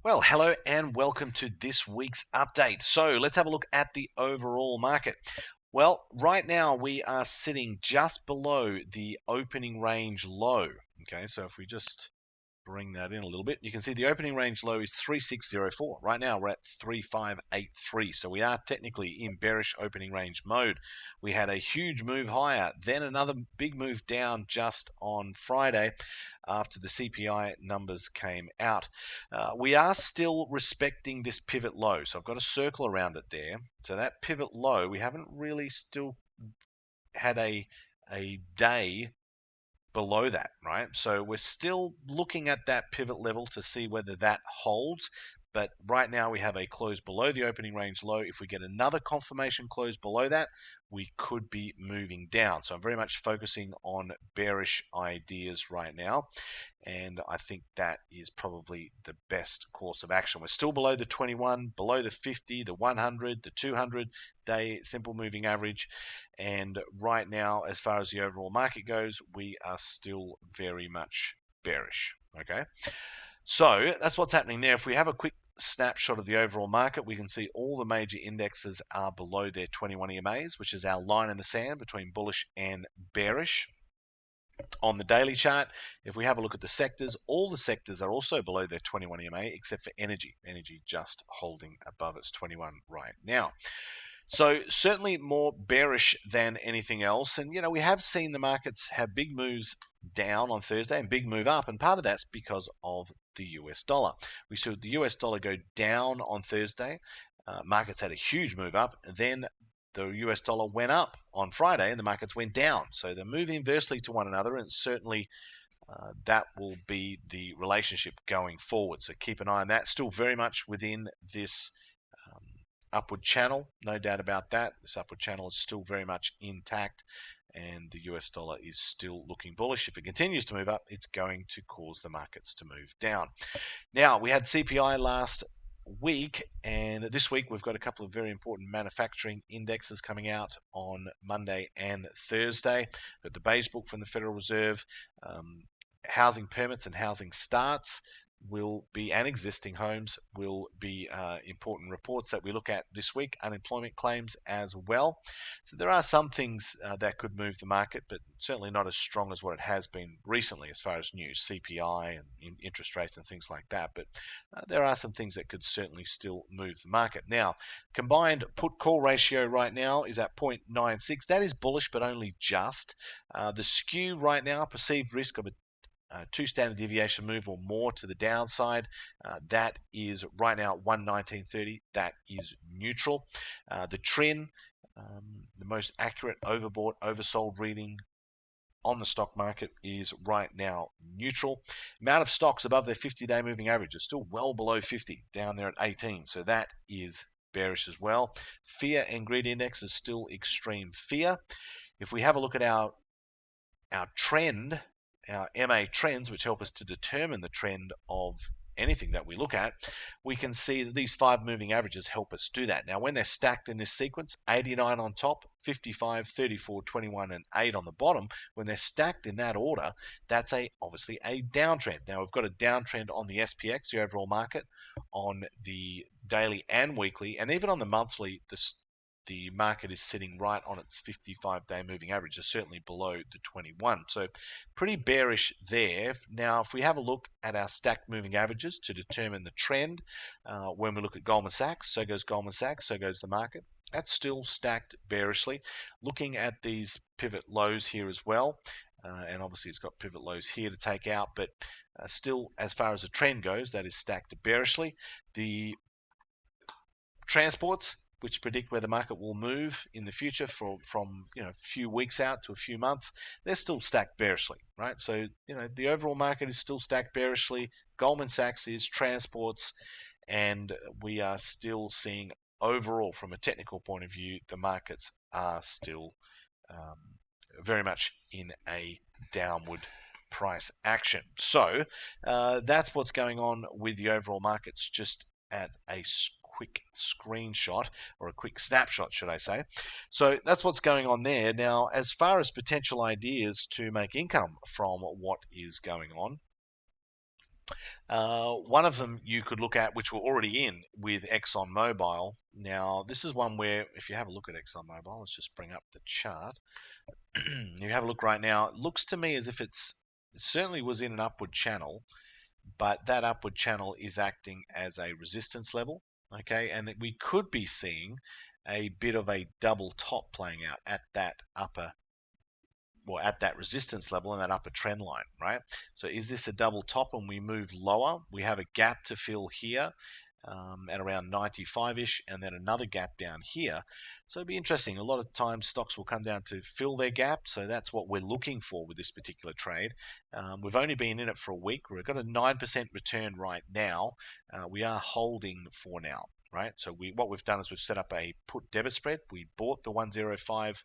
Well, hello and welcome to this week's update. So let's have a look at the overall market. Well, right now we are sitting just below the opening range low. Okay, so if we just bring that in a little bit, you can see the opening range low is 3604. Right now we're at 3583, so we are technically in bearish opening range mode. We had a huge move higher, then another big move down just on Friday after the CPI numbers came out. We are still respecting this pivot low, so I've got a circle around it there. So that pivot low, we haven't really still had a day below that, right? So we're still looking at that pivot level to see whether that holds. But right now we have a close below the opening range low. If we get another confirmation close below that, we could be moving down. So I'm very much focusing on bearish ideas right now. And I think that is probably the best course of action. We're still below the 21, below the 50, the 100, the 200 day simple moving average. And right now, as far as the overall market goes, we are still very much bearish. Okay, so that's what's happening there. If we have a quick snapshot of the overall market, we can see all the major indexes are below their 21 EMAs, which is our line in the sand between bullish and bearish. On the daily chart, if we have a look at the sectors, all the sectors are also below their 21 EMA except for energy. Energy just holding above its 21 right now. So certainly more bearish than anything else. And, you know, we have seen the markets have big moves down on Thursday and big move up. And part of that's because of the US dollar. We saw the US dollar go down on Thursday. Markets had a huge move up. Then the US dollar went up on Friday and the markets went down. So they move inversely to one another, and certainly that will be the relationship going forward. So keep an eye on that. Still very much within this upward channel, no doubt about that. This upward channel is still very much intact, and the US dollar is still looking bullish. If it continues to move up, it's going to cause the markets to move down. Now, we had CPI last week, and this week we've got a couple of very important manufacturing indexes coming out on Monday and Thursday. We've got the beige book from the Federal Reserve, housing permits and housing starts will be, and existing homes will be important reports that we look at this week. Unemployment claims as well. So there are some things that could move the market, but certainly not as strong as what it has been recently as far as news, CPI and interest rates and things like that. But there are some things that could certainly still move the market. Now, combined put call ratio right now is at 0.96. That is bullish, but only just. The skew right now, perceived risk of a 2 standard deviation move or more to the downside, that is right now 119.30. That is neutral. The trend, the most accurate overbought, oversold reading on the stock market is right now neutral. Amount of stocks above their 50-day moving average is still well below 50, down there at 18. So that is bearish as well. Fear and greed index is still extreme fear. If we have a look at our trend, our MA trends, which help us to determine the trend of anything that we look at, we can see that these 5 moving averages help us do that. Now, when they're stacked in this sequence, 89 on top, 55, 34, 21, and 8 on the bottom, when they're stacked in that order, that's obviously a downtrend. Now, we've got a downtrend on the SPX, the overall market, on the daily and weekly, and even on the monthly, the market is sitting right on its 55-day moving average, is certainly below the 21. So pretty bearish there. Now, if we have a look at our stacked moving averages to determine the trend, when we look at Goldman Sachs, so goes Goldman Sachs, so goes the market. That's still stacked bearishly. Looking at these pivot lows here as well, and obviously it's got pivot lows here to take out, but still, as far as the trend goes, that is stacked bearishly. The transports, which predict where the market will move in the future from a few weeks out to a few months, they're still stacked bearishly, right? So the overall market is still stacked bearishly. Goldman Sachs is, transports, and we are still seeing overall, from a technical point of view, the markets are still very much in a downward price action. So that's what's going on with the overall markets, just at a quick screenshot, or a quick snapshot, should I say. So that's what's going on there. Now, as far as potential ideas to make income from what is going on, One of them you could look at, which we're already in with ExxonMobil. Now, this is one where, if you have a look at ExxonMobil, let's just bring up the chart. You have a look right now. It looks to me as if it certainly was in an upward channel, but that upward channel is acting as a resistance level. Okay, and we could be seeing a bit of a double top playing out at that upper, well, at that resistance level and that upper trend line, right? So is this a double top and we move lower? We have a gap to fill here at around 95-ish, and then another gap down here. So it'd be interesting. A lot of times stocks will come down to fill their gap, so that's what we're looking for with this particular trade. We've only been in it for a week. We've got a 9% return right now. We are holding for now, right? So what we've done is we've set up a put debit spread. We bought the 105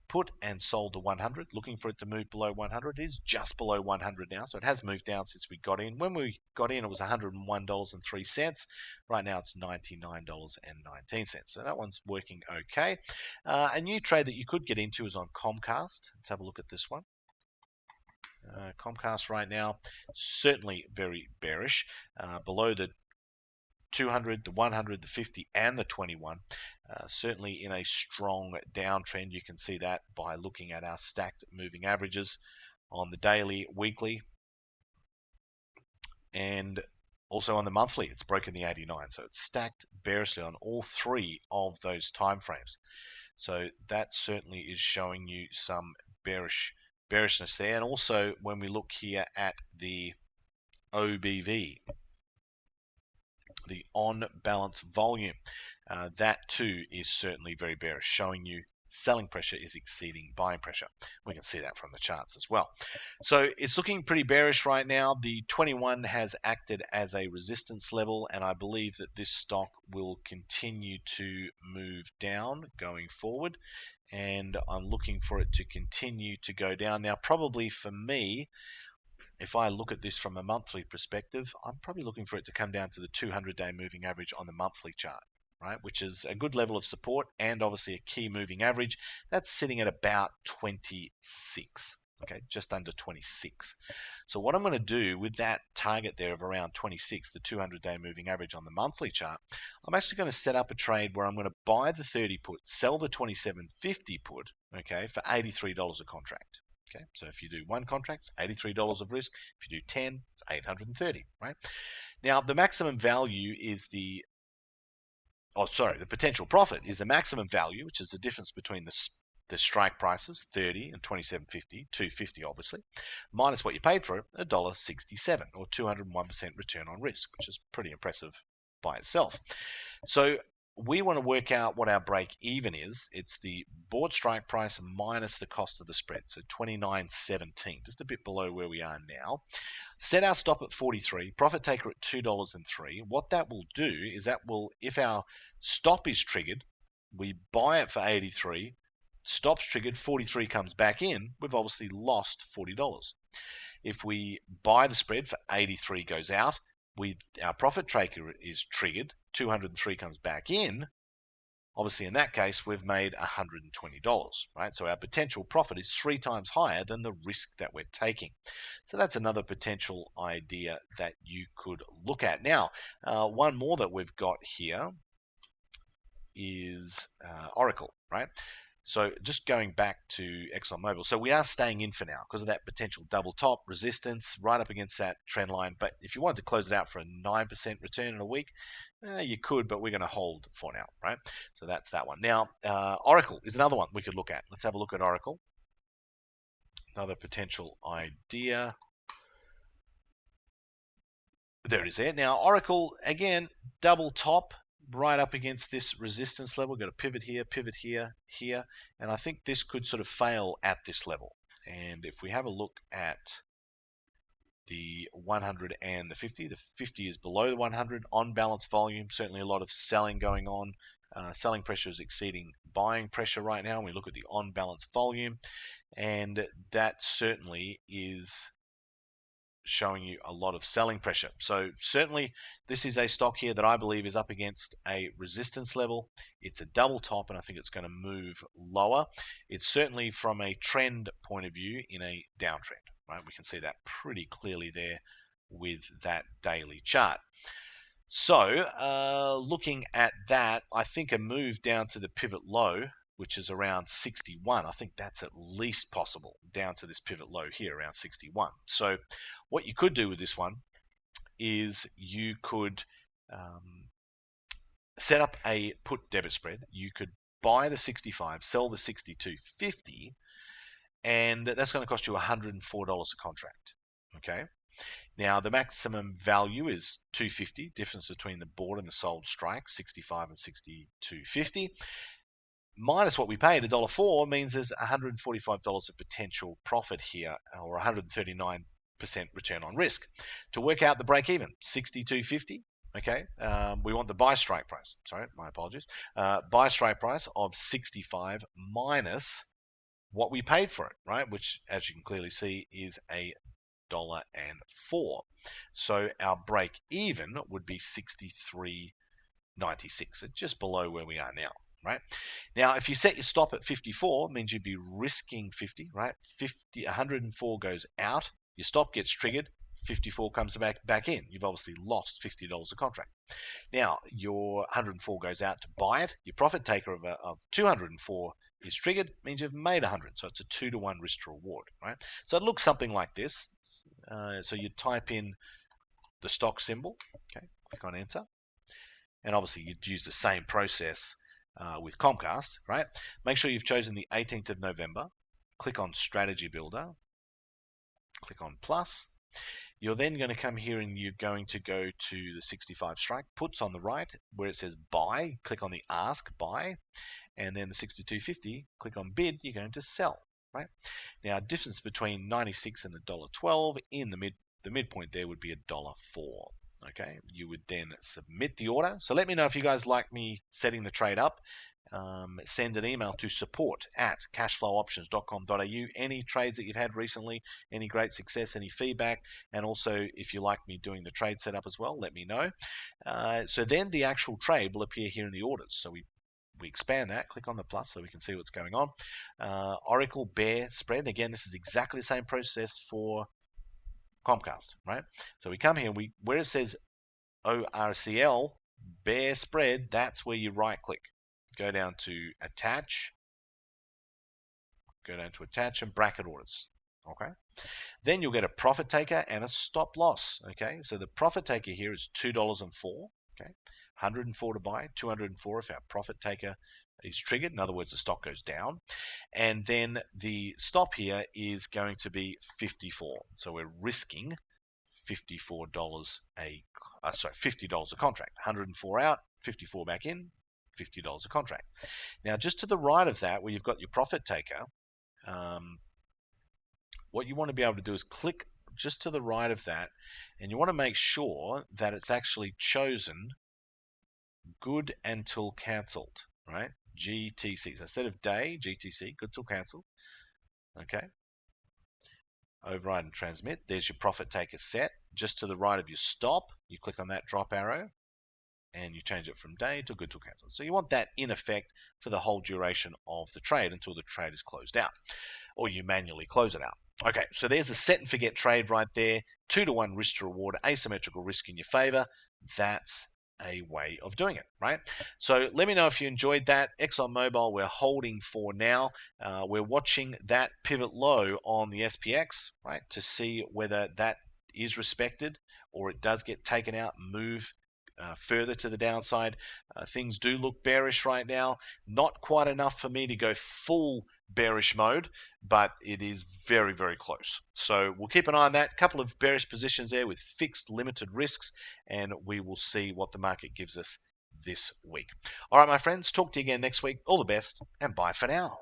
put and sold the 100, looking for it to move below 100. It is just below 100 now, so it has moved down since we got in. When we got in, it was $101.03. Right now, it's $99.19. So that one's working okay. A new trade that you could get into is on Comcast. Let's have a look at this one. Comcast right now, certainly very bearish, below the 200, the 100, the 50, and the 21. Certainly in a strong downtrend. You can see that by looking at our stacked moving averages on the daily, weekly, and also on the monthly. It's broken the 89, so it's stacked bearishly on all three of those time frames. So that certainly is showing you some bearishness there. And also when we look here at the OBV, the on balance volume, that too is certainly very bearish, showing you selling pressure is exceeding buying pressure. We can see that from the charts as well. So it's looking pretty bearish right now. The 21 has acted as a resistance level, and I believe that this stock will continue to move down going forward, and I'm looking for it to continue to go down. Now, probably for me, if I look at this from a monthly perspective, I'm probably looking for it to come down to the 200-day moving average on the monthly chart, right? Which is a good level of support and obviously a key moving average. That's sitting at about 26, okay, just under 26. So what I'm going to do with that target there of around 26, the 200-day moving average on the monthly chart, I'm actually going to set up a trade where I'm going to buy the 30 put, sell the 27.50 put, okay, for $83 a contract. Okay, so if you do one contract, it's $83 of risk. If you do 10, it's 830, right? Now, the maximum value is the potential profit is the maximum value, which is the difference between the strike prices, 30 and 27.50, 250 obviously, minus what you paid for it, $1.67, or 201% return on risk, which is pretty impressive by itself. So we want to work out what our break even is. It's the board strike price minus the cost of the spread, so 29.17, just a bit below where we are now. Set our stop at 43, profit taker at $2.03. What that will do is that will, if our stop is triggered, we buy it for 83, stop's triggered, 43 comes back in, we've obviously lost $40. If we buy the spread for 83 goes out, our profit taker is triggered, 203 comes back in. Obviously, in that case, we've made $120, right? So our potential profit is 3 times higher than the risk that we're taking. So that's another potential idea that you could look at. Now, one more that we've got here is Oracle, right? So just going back to ExxonMobil, so we are staying in for now because of that potential double top resistance right up against that trend line. But if you wanted to close it out for a 9% return in a week, you could, but we're going to hold for now, right? So that's that one. Now, Oracle is another one we could look at. Let's have a look at Oracle. Another potential idea. There it is there. Now, Oracle, again, double top, right up against this resistance level. We've got a pivot here, here, and I think this could sort of fail at this level. And if we have a look at the 100 and the 50 is below the 100 on balance volume. Certainly a lot of selling going on. Selling pressure is exceeding buying pressure right now. We look at the on balance volume, and that certainly is showing you a lot of selling pressure. So certainly this is a stock here that I believe is up against a resistance level. It's a double top, and I think it's going to move lower. It's certainly from a trend point of view in a downtrend, right? We can see that pretty clearly there with that daily chart. So looking at that, I think a move down to the pivot low, which is around 61, I think that's at least possible, down to this pivot low here around 61. So what you could do with this one is you could set up a put debit spread. You could buy the 65, sell the 62.50, and that's going to cost you $104 a contract. Okay. Now the maximum value is 250, difference between the bought and the sold strike, 65 and 62.50. Minus what we paid, $1.04, means there's $145 of potential profit here, or 139% return on risk. To work out the break even, 62.50. Okay, we want the buy strike price. Sorry, my apologies. Buy strike price of 65 minus what we paid for it, right? Which, as you can clearly see, is $1.04. So our break even would be 63.96, just below where we are now. Right now, if you set your stop at 54, means you'd be risking 50, right? 104 goes out, your stop gets triggered, 54 comes back in. You've obviously lost $50 a contract. Now your 104 goes out to buy it. Your profit taker of 204 is triggered, means you've made 100. So it's a 2-to-1 risk to reward, right? So it looks something like this. So you type in the stock symbol, okay, click on enter, and obviously you'd use the same process with Comcast, right? Make sure you've chosen the 18th of November. Click on Strategy Builder. Click on Plus. You're then going to come here and you're going to go to the 65 strike. Puts on the right where it says buy. Click on the ask buy. And then the 62.50, click on bid. You're going to sell, right? Now, difference between 96 and $1.12 in the midpoint there would be $1.04. Okay, you would then submit the order. So let me know if you guys like me setting the trade up. Send an email to support@cashflowoptions.com.au. Any trades that you've had recently, any great success, any feedback, and also if you like me doing the trade setup as well, let me know. So then the actual trade will appear here in the orders. So we expand that, click on the plus so we can see what's going on. Oracle bear spread. Again, this is exactly the same process for Comcast, right? So we come here, where it says ORCL, bear spread, that's where you right click. Go down to attach, and bracket orders, okay? Then you'll get a profit taker and a stop loss, okay? So the profit taker here is $2.04, okay? 104 to buy, 204 if our profit taker is triggered. In other words, the stock goes down. And then the stop here is going to be 54. So we're risking $50 a contract. 104 out, 54 back in, $50 a contract. Now, just to the right of that, where you've got your profit taker, what you want to be able to do is click just to the right of that, and you want to make sure that it's actually chosen good until cancelled, right? GTC. So instead of day, GTC, good till cancelled. Okay. Override and transmit. There's your profit taker set. Just to the right of your stop, you click on that drop arrow and you change it from day to good till cancelled. So you want that in effect for the whole duration of the trade until the trade is closed out, or you manually close it out. Okay, so there's a set and forget trade right there. 2-to-1 risk to reward, asymmetrical risk in your favor. That's a way of doing it, right? So let me know if you enjoyed that. ExxonMobil, we're holding for now. We're watching that pivot low on the SPX, right, to see whether that is respected or it does get taken out and move further to the downside. Things do look bearish right now. Not quite enough for me to go full bearish mode, but it is very, very close. So we'll keep an eye on that. A couple of bearish positions there with fixed limited risks, and we will see what the market gives us this week. All right, my friends, talk to you again next week. All the best, and bye for now.